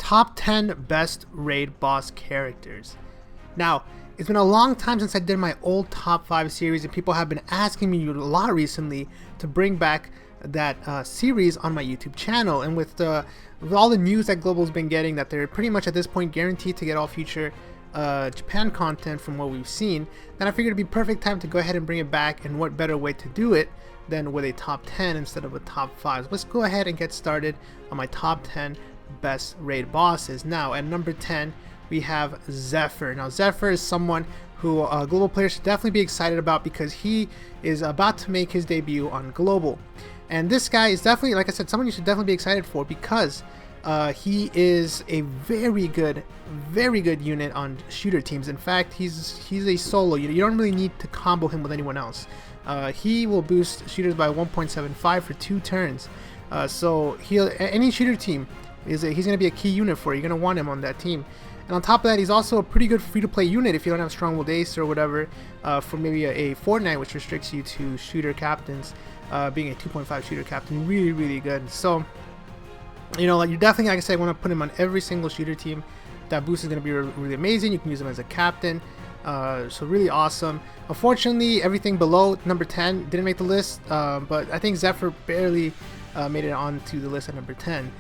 top 10 best raid boss characters. Now, it's been a long time since I did my old top 5 series, and people have been asking me a lot recently to bring back that series on my YouTube channel. And with all the news that Global's been getting, that they're pretty much at this point guaranteed to get all future Japan content from what we've seen, then I figured it'd be perfect time to go ahead and bring it back, and what better way to do it than with a top 10 instead of a top 5. So let's go ahead and get started on my top 10 best raid bosses. Now at number 10 we have Zephyr. Now Zephyr is someone who Global players should definitely be excited about, because he is about to make his debut on Global. And this guy is definitely, like I said, someone you should definitely be excited for, because he is a very good unit on shooter teams. In fact, he's a solo unit. You don't really need to combo him with anyone else. He will boost shooters by 1.75 for 2 turns. So any shooter team, he's going to be a key unit for you. You're going to want him on that team. And on top of that, he's also a pretty good free-to-play unit if you don't have Strong-Willed Ace or whatever, for maybe a Fortnite, which restricts you to shooter captains. Being a 2.5 shooter captain, really good. So, you know, you definitely, like I said, want to put him on every single shooter team. That boost is going to be really amazing. You can use him as a captain. So really awesome. Unfortunately, everything below number 10 didn't make the list, but I think Zephyr barely made it onto the list at number 10.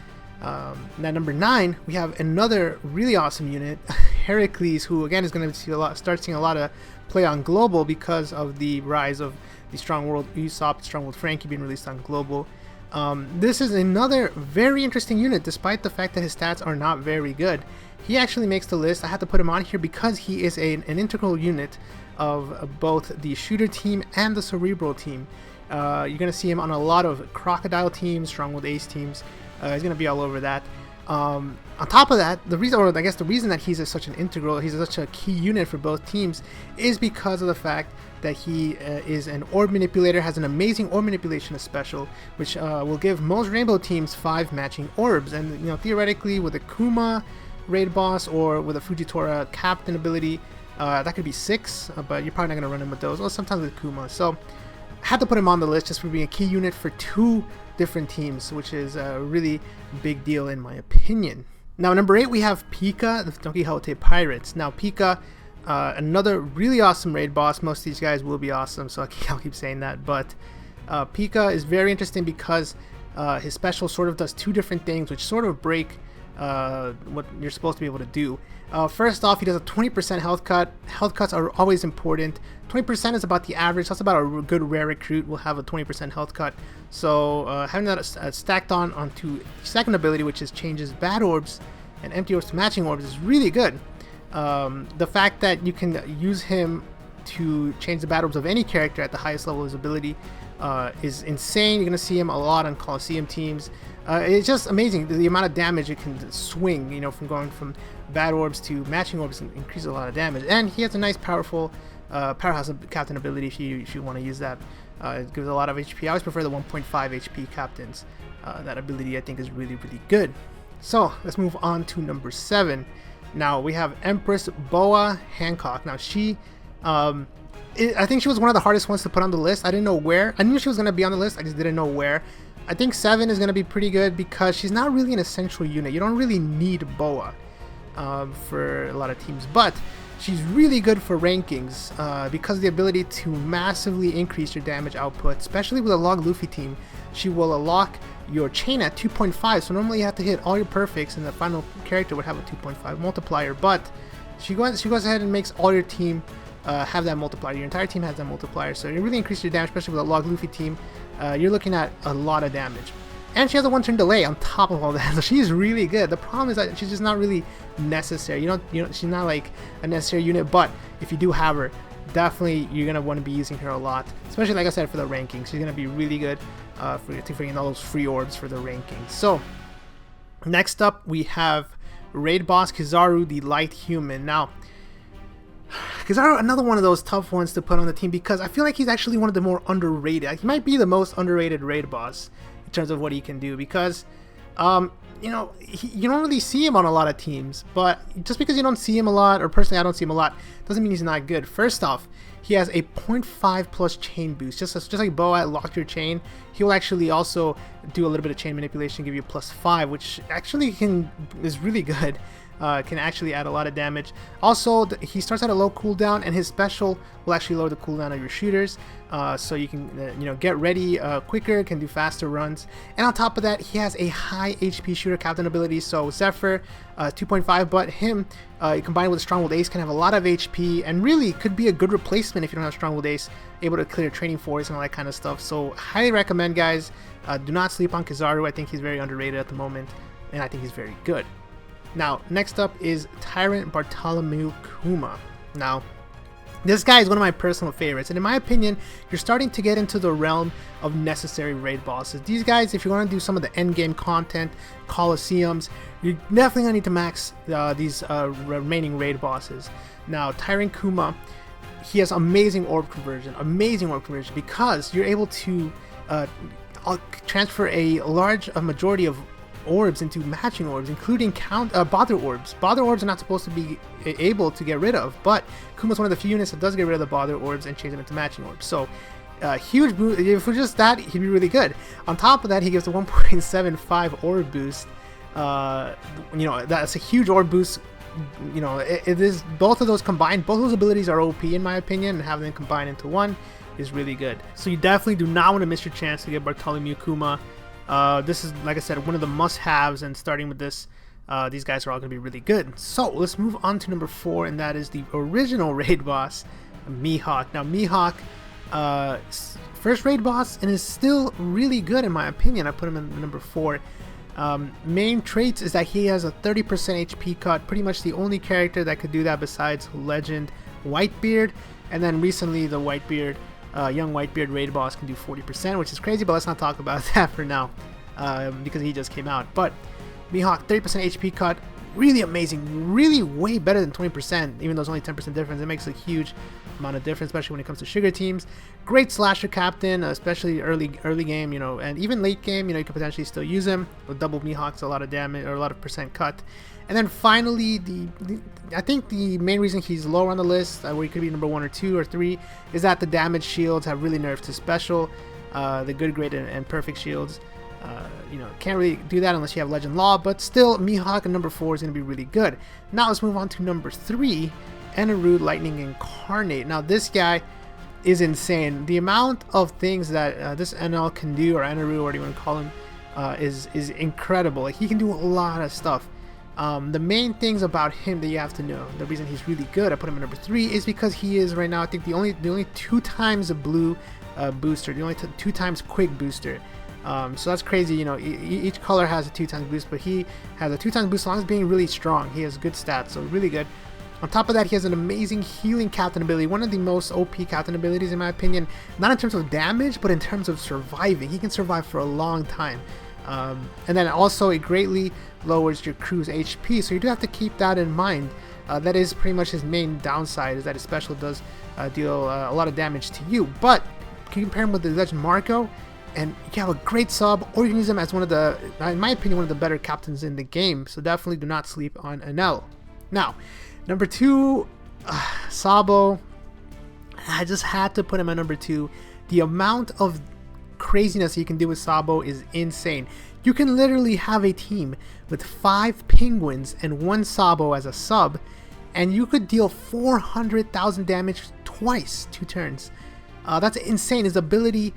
Now number 9, we have another really awesome unit, Heracles, who again is going to start seeing a lot of play on Global because of the rise of the Strong World Usopp, Strong World Frankie being released on Global. This is another very interesting unit, despite the fact that his stats are not very good. He actually makes the list. I had to put him on here because he is an integral unit of both the shooter team and the cerebral team. You're going to see him on a lot of crocodile teams, Strong-Willed Ace teams. He's going to be all over that. On top of that, the reason that he's such a key unit for both teams is because of the fact that he is an orb manipulator, has an amazing orb manipulation special, which will give most rainbow teams 5 matching orbs. And you know, theoretically, with a Kuma raid boss or with a Fujitora captain ability, that could be 6, but you're probably not going to run him with those, or sometimes with Kuma. So I had to put him on the list just for being a key unit for 2 different teams, which is a really big deal in my opinion. Now number 8 we have Pica, the Donquixote Pirates. Now Pica, another really awesome raid boss. Most of these guys will be awesome, so I'll keep saying that, but Pica is very interesting because his special sort of does 2 different things which sort of break what you're supposed to be able to do. First off, he does a 20% health cut. Health cuts are always important. 20% is about the average. That's about a good rare recruit will have a 20% health cut. So having that stacked onto second ability, which is changes bad orbs and empty orbs to matching orbs, is really good. The fact that you can use him to change the bad orbs of any character at the highest level of his ability is insane. You're going to see him a lot on Coliseum teams. It's just amazing the amount of damage it can swing, you know, from going from bad orbs to matching orbs, and increases a lot of damage. And he has a nice powerful powerhouse captain ability if you want to use that. It gives a lot of HP. I always prefer the 1.5 HP captains. That ability I think is really good. So let's move on to number 7. Now we have Empress Boa Hancock. Now she I think she was one of the hardest ones to put on the list. I didn't know where. I knew she was going to be on the list, I just didn't know where. I think 7 is going to be pretty good because she's not really an essential unit. You don't really need Boa for a lot of teams, but she's really good for rankings because of the ability to massively increase your damage output, especially with a Log Luffy team. She will lock your chain at 2.5, so normally you have to hit all your perfects and the final character would have a 2.5 multiplier, but she goes ahead and makes all your team have that multiplier. Your entire team has that multiplier, so you really increase your damage, especially with a Log Luffy team. You're looking at a lot of damage. And she has a 1-turn delay on top of all that, so she's really good. The problem is that she's just not really necessary. You know, she's not like a necessary unit, but if you do have her, definitely you're gonna want to be using her a lot, especially like I said for the rankings. She's gonna be really good for getting all those free orbs for the rankings. So next up we have raid boss Kizaru, the light human. Now Kizaru, another one of those tough ones to put on the team because I feel like he's actually one of the more underrated. Like, he might be the most underrated raid boss in terms of what he can do because, you know, you don't really see him on a lot of teams. But just because you don't see him a lot, or personally I don't see him a lot, doesn't mean he's not good. First off, he has a 0.5 plus chain boost. Just like Boa locked your chain, he will actually also do a little bit of chain manipulation, give you a +5, which actually is really good. Can actually add a lot of damage. Also, he starts at a low cooldown, and his special will actually lower the cooldown of your shooters, so you can get ready quicker, can do faster runs. And on top of that, he has a high HP shooter captain ability. So Zephyr, 2.5, but him combined with a Strong-Willed Ace can have a lot of HP, and really could be a good replacement if you don't have Strong-Willed Ace, able to clear training force and all that kind of stuff. So highly recommend, guys. Do not sleep on Kizaru. I think he's very underrated at the moment, and I think he's very good. Now, next up is Tyrant Bartholomew Kuma. Now, this guy is one of my personal favorites, and in my opinion, you're starting to get into the realm of necessary raid bosses. These guys, if you want to do some of the endgame content, Colosseums, you're definitely going to need to max these remaining raid bosses. Now, Tyrant Kuma, he has amazing orb conversion, because you're able to transfer a majority of orbs into matching orbs, including bother orbs. Bother orbs are not supposed to be able to get rid of, but Kuma's one of the few units that does get rid of the bother orbs and change them into matching orbs. So huge boost. If it's just that, he'd be really good. On top of that, he gives the 1.75 orb boost. That's a huge orb boost. It is both of those combined. Both of those abilities are OP in my opinion, and having them combined into one is really good. So you definitely do not want to miss your chance to get Bartholomew Kuma. This is, like I said, one of the must-haves, and starting with this, these guys are all going to be really good. So let's move on to number 4, and that is the original raid boss, Mihawk. Now, Mihawk, first raid boss, and is still really good in my opinion. I put him in number 4. Main traits is that he has a 30% HP cut, pretty much the only character that could do that besides Legend Whitebeard, and then recently the Whitebeard, young Whitebeard raid boss can do 40%, which is crazy, but let's not talk about that for now, because he just came out. But Mihawk, 30% HP cut, really amazing, really way better than 20%, even though it's only 10% difference. It makes a huge amount of difference, especially when it comes to sugar teams. Great slasher captain, especially early game, and even late game, you could potentially still use him with double Mihawks, a lot of damage or a lot of percent cut. And then finally, I think the main reason he's lower on the list, where he could be number 1 or 2 or 3, is that the damage shields have really nerfed his special, the good, great, and perfect shields. Can't really do that unless you have Legend Law, but still, Mihawk at number 4 is going to be really good. Now let's move on to number 3, Eneru Lightning Incarnate. Now this guy is insane. The amount of things that this NL can do, or Eneru, or whatever you want to call him, is incredible. Like, he can do a lot of stuff. The main things about him that you have to know, the reason he's really good, I put him at number 3, is because he is right now, I think, the only 2 times a blue booster, the only 2 times quick booster. So that's crazy. Each color has a 2 times boost, but he has a 2 times boost as long as being really strong. He has good stats, so really good. On top of that, he has an amazing healing captain ability, one of the most OP captain abilities in my opinion, not in terms of damage, but in terms of surviving. He can survive for a long time. And then also it greatly lowers your crew's HP, so you do have to keep that in mind. That is pretty much his main downside, is that his special does deal a lot of damage to you. But you can compare him with the Legend Marco, and you can have a great sub, or you can use him as one of the, in my opinion, one of the better captains in the game. So definitely do not sleep on NL. Now, number 2, Sabo. I just had to put him at number 2. The amount of craziness you can do with Sabo is insane. You can literally have a team with 5 penguins and 1 Sabo as a sub, and you could deal 400,000 damage twice, 2 turns. That's insane. His ability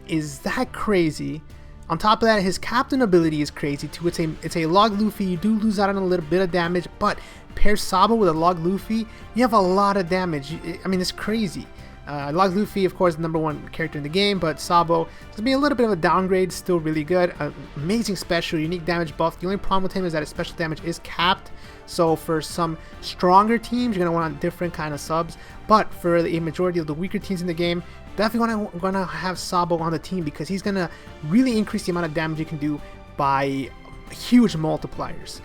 is that crazy. On top of that, his captain ability is crazy too. It's a log Luffy. You do lose out on a little bit of damage, but pair Sabo with a log Luffy, you have a lot of damage. I mean, it's crazy. Log Luffy, of course, the number 1 character in the game, but Sabo is being a little bit of a downgrade, still really good. Amazing special, unique damage buff. The only problem with him is that his special damage is capped, so for some stronger teams, you're going to want different kind of subs, but for a majority of the weaker teams in the game, definitely going to have Sabo on the team, because he's going to really increase the amount of damage you can do by huge multipliers.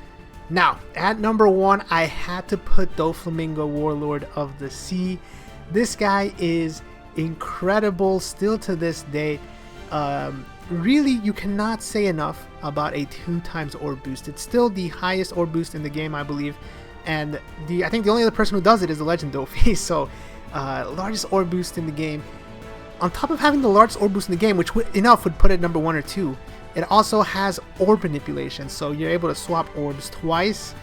Now, at number 1, I had to put Doflamingo, Warlord of the Sea. This guy is incredible still to this day. Really, you cannot say enough about a 2 times orb boost. It's still the highest orb boost in the game, I believe. And I think the only other person who does it is the Legend Dofi. So largest orb boost in the game. On top of having the largest orb boost in the game, which enough would put it number 1 or 2, it also has orb manipulation, so you're able to swap orbs twice.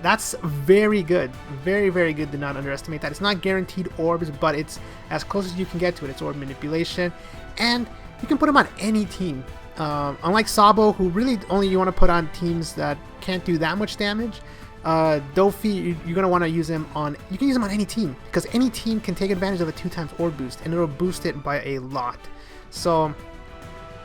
That's very good. Very, very good. Do not underestimate that. It's not guaranteed orbs, but it's as close as you can get to it. It's orb manipulation, and you can put them on any team. Unlike Sabo, who really only you want to put on teams that can't do that much damage, Dofi, you're going to want to use him on, you can use him on any team, because any team can take advantage of a 2x orb boost, and it'll boost it by a lot. So,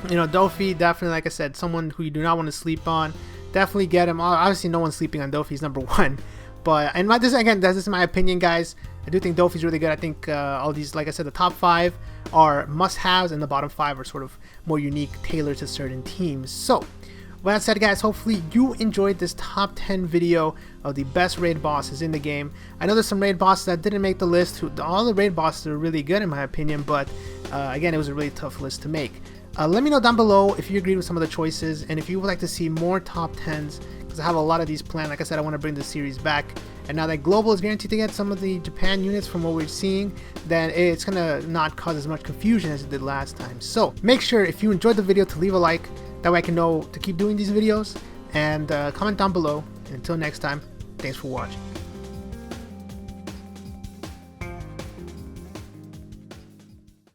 you know, Dofi, definitely, like I said, someone who you do not want to sleep on. Definitely get him. Obviously, no one's sleeping on Dofi. He's number 1. But, and this is my opinion, guys. I do think Dofi's really good. I think all these, like I said, the top 5 are must-haves, and the bottom 5 are sort of more unique, tailored to certain teams. So, with that said, guys, hopefully you enjoyed this top 10 video of the best raid bosses in the game. I know there's some raid bosses that didn't make the list. All the raid bosses are really good, in my opinion, but again, it was a really tough list to make. Let me know down below if you agreed with some of the choices, and if you would like to see more top 10s, because I have a lot of these planned. Like I said, I want to bring the series back, and now that Global is guaranteed to get some of the Japan units from what we're seeing, then it's going to not cause as much confusion as it did last time. So make sure, if you enjoyed the video, to leave a like. That way I can know to keep doing these videos, and comment down below. And until next time, thanks for watching.